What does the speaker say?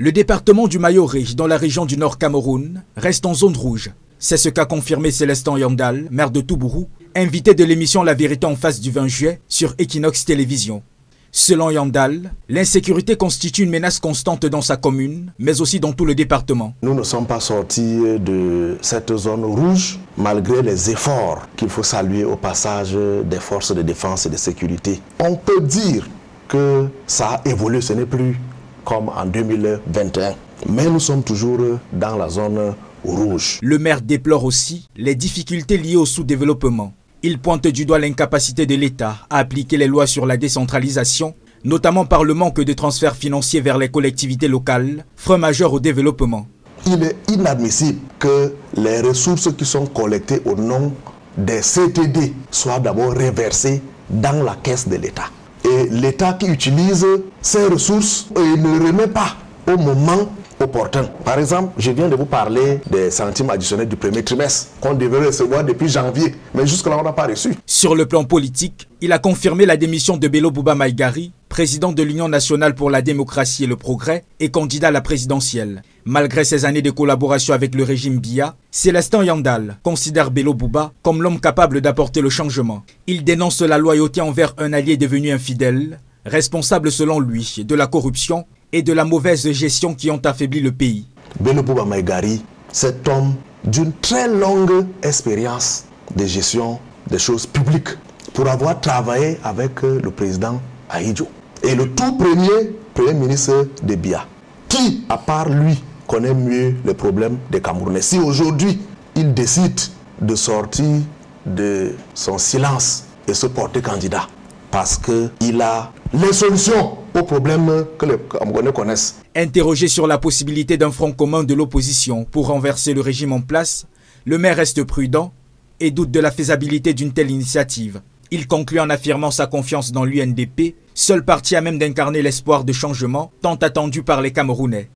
Le département du Mayoré, dans la région du Nord Cameroun, reste en zone rouge. C'est ce qu'a confirmé Célestin Yandal, maire de Toubourou, invité de l'émission La Vérité en face du 20 juillet sur Equinox Télévision. Selon Yandal, l'insécurité constitue une menace constante dans sa commune, mais aussi dans tout le département. Nous ne sommes pas sortis de cette zone rouge, malgré les efforts qu'il faut saluer au passage des forces de défense et de sécurité. On peut dire que ça a évolué, ce n'est plus comme en 2021. Mais nous sommes toujours dans la zone rouge. Le maire déplore aussi les difficultés liées au sous-développement. Il pointe du doigt l'incapacité de l'État à appliquer les lois sur la décentralisation, notamment par le manque de transferts financiers vers les collectivités locales, frein majeur au développement. Il est inadmissible que les ressources qui sont collectées au nom des CTD soient d'abord reversées dans la caisse de l'État. Et l'État qui utilise ces ressources ne remet pas au moment opportun. Par exemple, je viens de vous parler des centimes additionnels du premier trimestre qu'on devait recevoir depuis janvier, mais jusque-là on n'a pas reçu. Sur le plan politique, il a confirmé la démission de Bello Bouba Maïgari, président de l'Union nationale pour la démocratie et le progrès et candidat à la présidentielle. Malgré ses années de collaboration avec le régime Biya, Célestin Yandal considère Bello Bouba comme l'homme capable d'apporter le changement. Il dénonce la loyauté envers un allié devenu infidèle, responsable selon lui de la corruption et de la mauvaise gestion qui ont affaibli le pays. Bello Bouba Maïgari, cet homme d'une très longue expérience de gestion des choses publiques, pour avoir travaillé avec le président Ahidjo et le tout premier ministre de Biya, qui, à part lui, connaît mieux les problèmes des Camerounais. Si aujourd'hui, il décide de sortir de son silence et se porter candidat, parce qu'il a les solutions aux problèmes que les Camerounais connaissent. Interrogé sur la possibilité d'un front commun de l'opposition pour renverser le régime en place, le maire reste prudent et doute de la faisabilité d'une telle initiative. Il conclut en affirmant sa confiance dans l'UNDP, seul parti à même d'incarner l'espoir de changement tant attendu par les Camerounais.